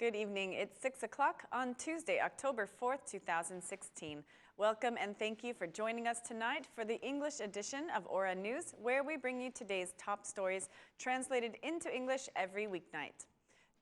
Good evening. It's 6 o'clock on Tuesday, October 4th, 2016. Welcome and thank you for joining us tonight for the English edition of Aura News, where we bring you today's top stories translated into English every weeknight.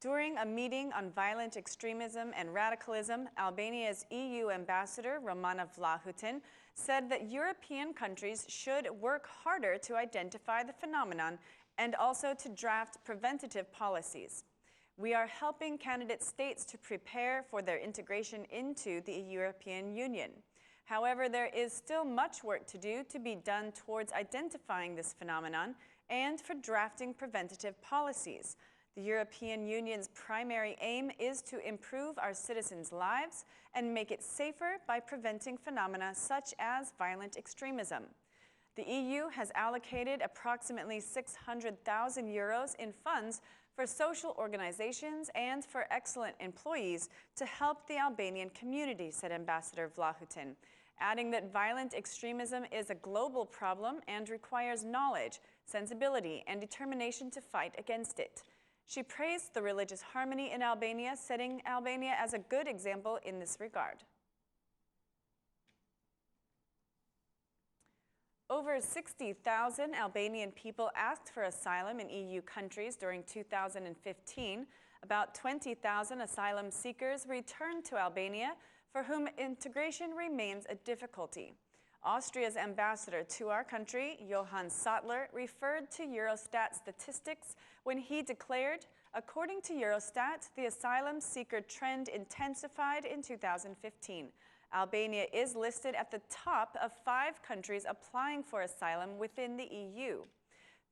During a meeting on violent extremism and radicalism, Albania's EU ambassador, Romana Vlahutin, said that European countries should work harder to identify the phenomenon and also to draft preventative policies. We are helping candidate states to prepare for their integration into the European Union. However, there is still much work to do to be done towards identifying this phenomenon and for drafting preventative policies. The European Union's primary aim is to improve our citizens' lives and make it safer by preventing phenomena such as violent extremism. The EU has allocated approximately 600,000 euros in funds for social organizations and for excellent employees to help the Albanian community, said Ambassador Vlahutin, adding that violent extremism is a global problem and requires knowledge, sensibility, and determination to fight against it. She praised the religious harmony in Albania, setting Albania as a good example in this regard. Over 60,000 Albanian people asked for asylum in EU countries during 2015. About 20,000 asylum seekers returned to Albania, for whom integration remains a difficulty. Austria's ambassador to our country, Johann Sattler, referred to Eurostat statistics when he declared, according to Eurostat, the asylum seeker trend intensified in 2015. Albania is listed at the top of 5 countries applying for asylum within the EU.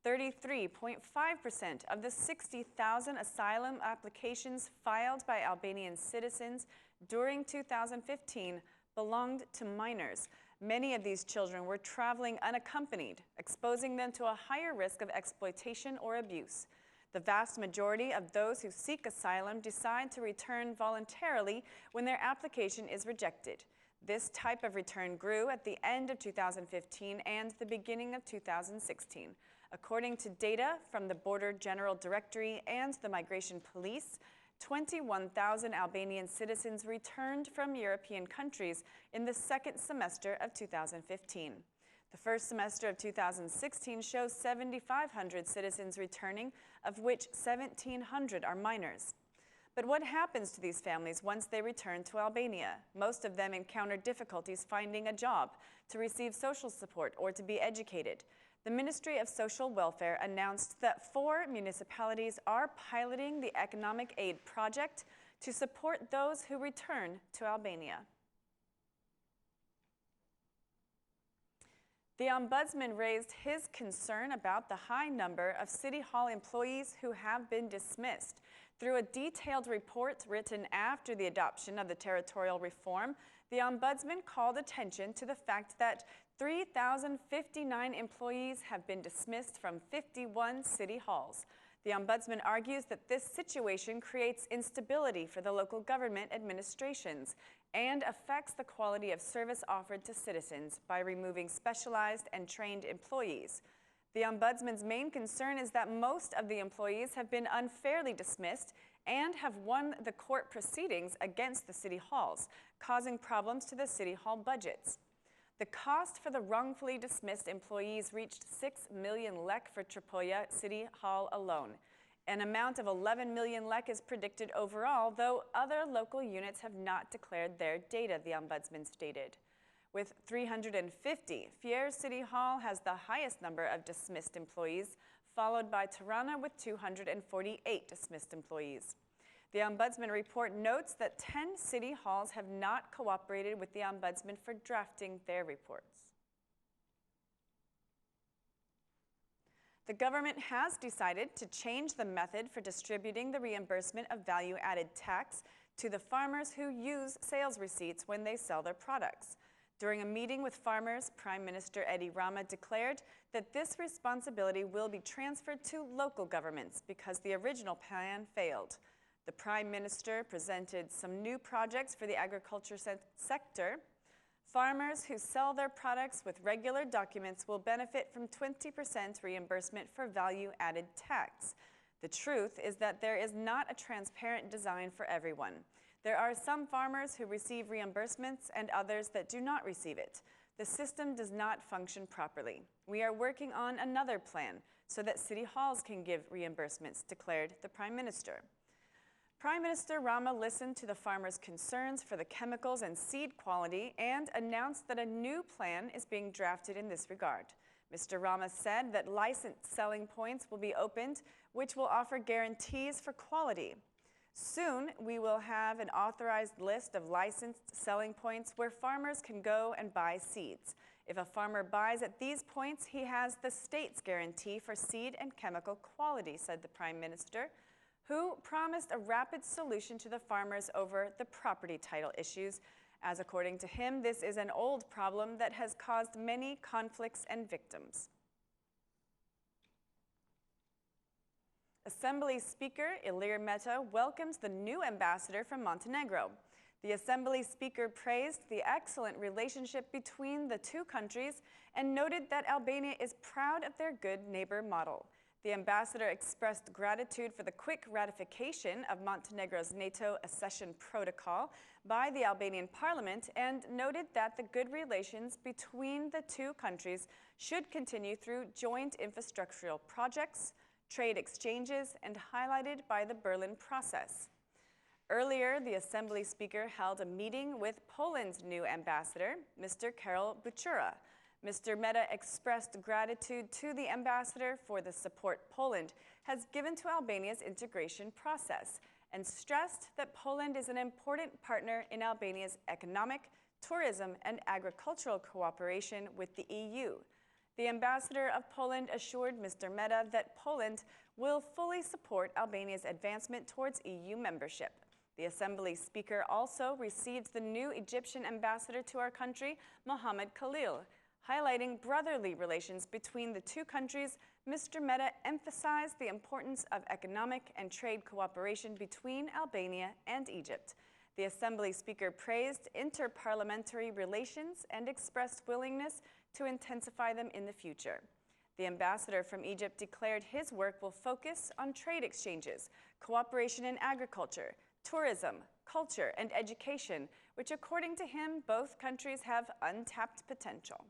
33.5% of the 60,000 asylum applications filed by Albanian citizens during 2015 belonged to minors. Many of these children were traveling unaccompanied, exposing them to a higher risk of exploitation or abuse. The vast majority of those who seek asylum decide to return voluntarily when their application is rejected. This type of return grew at the end of 2015 and the beginning of 2016. According to data from the Border General Directory and the Migration Police, 21,000 Albanian citizens returned from European countries in the second semester of 2015. The first semester of 2016 shows 7,500 citizens returning, of which 1,700 are minors. But what happens to these families once they return to Albania? Most of them encounter difficulties finding a job, to receive social support, or to be educated. The Ministry of Social Welfare announced that 4 municipalities are piloting the Economic Aid Project to support those who return to Albania. The Ombudsman raised his concern about the high number of City Hall employees who have been dismissed. Through a detailed report written after the adoption of the territorial reform, the Ombudsman called attention to the fact that 3,059 employees have been dismissed from 51 City Halls. The Ombudsman argues that this situation creates instability for the local government administrations and affects the quality of service offered to citizens by removing specialized and trained employees. The Ombudsman's main concern is that most of the employees have been unfairly dismissed and have won the court proceedings against the City Halls, causing problems to the City Hall budgets. The cost for the wrongfully dismissed employees reached 6 million lek for Tropoja City Hall alone. An amount of 11 million lek is predicted overall, though other local units have not declared their data, the Ombudsman stated. With 350, Fier City Hall has the highest number of dismissed employees, followed by Tirana with 248 dismissed employees. The Ombudsman report notes that 10 City Halls have not cooperated with the Ombudsman for drafting their reports. The government has decided to change the method for distributing the reimbursement of value-added tax to the farmers who use sales receipts when they sell their products. During a meeting with farmers, Prime Minister Edi Rama declared that this responsibility will be transferred to local governments because the original plan failed. The Prime Minister presented some new projects for the agriculture sector. Farmers who sell their products with regular documents will benefit from 20% reimbursement for value-added tax. The truth is that there is not a transparent design for everyone. There are some farmers who receive reimbursements and others that do not receive it. The system does not function properly. We are working on another plan so that city halls can give reimbursements, declared the Prime Minister. Prime Minister Rama listened to the farmers' concerns for the chemicals and seed quality and announced that a new plan is being drafted in this regard. Mr. Rama said that licensed selling points will be opened, which will offer guarantees for quality. Soon, we will have an authorized list of licensed selling points where farmers can go and buy seeds. If a farmer buys at these points, he has the state's guarantee for seed and chemical quality, said the Prime Minister, who promised a rapid solution to the farmers over the property title issues, as according to him, this is an old problem that has caused many conflicts and victims. Assembly Speaker Ilir Meta welcomes the new ambassador from Montenegro. The Assembly Speaker praised the excellent relationship between the two countries and noted that Albania is proud of their good neighbor model. The ambassador expressed gratitude for the quick ratification of Montenegro's NATO accession protocol by the Albanian parliament and noted that the good relations between the two countries should continue through joint infrastructural projects, trade exchanges, and highlighted by the Berlin process. Earlier, the Assembly Speaker held a meeting with Poland's new ambassador, Mr. Karol Buchura. Mr. Meta expressed gratitude to the ambassador for the support Poland has given to Albania's integration process and stressed that Poland is an important partner in Albania's economic, tourism, and agricultural cooperation with the EU. The ambassador of Poland assured Mr. Meta that Poland will fully support Albania's advancement towards EU membership. The Assembly Speaker also received the new Egyptian ambassador to our country, Mohammed Khalil. Highlighting brotherly relations between the two countries, Mr. Meta emphasized the importance of economic and trade cooperation between Albania and Egypt. The Assembly Speaker praised interparliamentary relations and expressed willingness to intensify them in the future. The ambassador from Egypt declared his work will focus on trade exchanges, cooperation in agriculture, tourism, culture, and education, which according to him, both countries have untapped potential.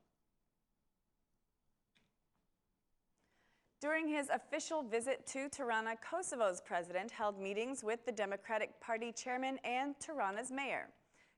During his official visit to Tirana, Kosovo's president held meetings with the Democratic Party chairman and Tirana's mayor.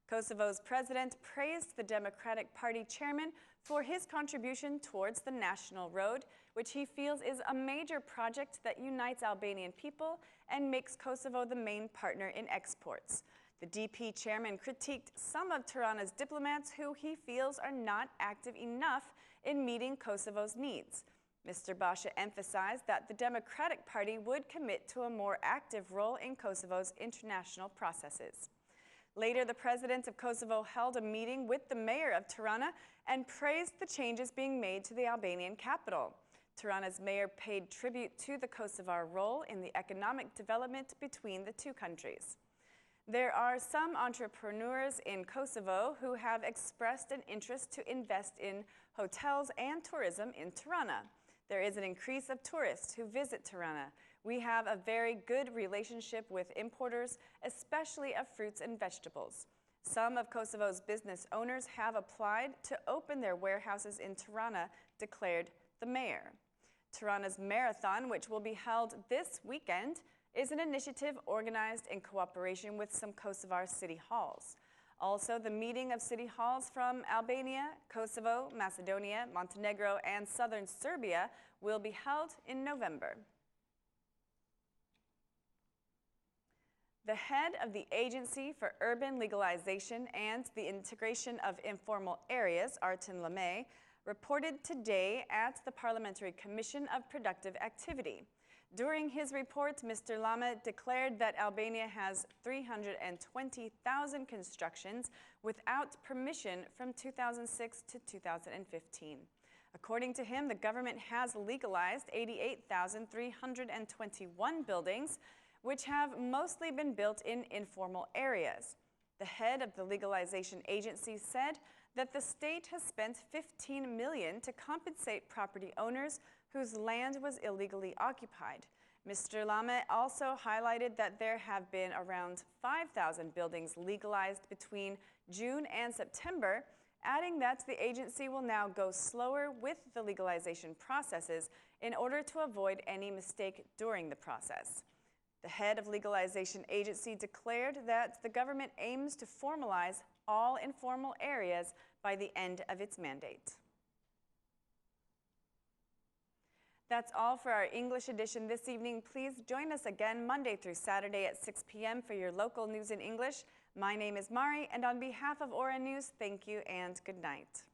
Kosovo's president praised the Democratic Party chairman for his contribution towards the national road, which he feels is a major project that unites Albanian people and makes Kosovo the main partner in exports. The DP chairman critiqued some of Tirana's diplomats who he feels are not active enough in meeting Kosovo's needs. Mr. Basha emphasized that the Democratic Party would commit to a more active role in Kosovo's international processes. Later, the president of Kosovo held a meeting with the mayor of Tirana and praised the changes being made to the Albanian capital. Tirana's mayor paid tribute to the Kosovar role in the economic development between the two countries. There are some entrepreneurs in Kosovo who have expressed an interest to invest in hotels and tourism in Tirana. There is an increase of tourists who visit Tirana. We have a very good relationship with importers, especially of fruits and vegetables. Some of Kosovo's business owners have applied to open their warehouses in Tirana, declared the mayor. Tirana's marathon, which will be held this weekend, is an initiative organized in cooperation with some Kosovar city halls. Also, the meeting of city halls from Albania, Kosovo, Macedonia, Montenegro, and southern Serbia will be held in November. The head of the Agency for Urban Legalization and the Integration of Informal Areas, Artin Lamay, reported today at the Parliamentary Commission of Productive Activity. During his report, Mr. Lama declared that Albania has 320,000 constructions without permission from 2006 to 2015. According to him, the government has legalized 88,321 buildings, which have mostly been built in informal areas. The head of the legalization agency said that the state has spent $15 million to compensate property owners whose land was illegally occupied. Mr. Lame also highlighted that there have been around 5,000 buildings legalized between June and September, adding that the agency will now go slower with the legalization processes in order to avoid any mistake during the process. The head of legalization agency declared that the government aims to formalize all informal areas by the end of its mandate. That's all for our English edition this evening. Please join us again Monday through Saturday at 6 p.m. for your local news in English. My name is Mari, and on behalf of Ora News, thank you and good night.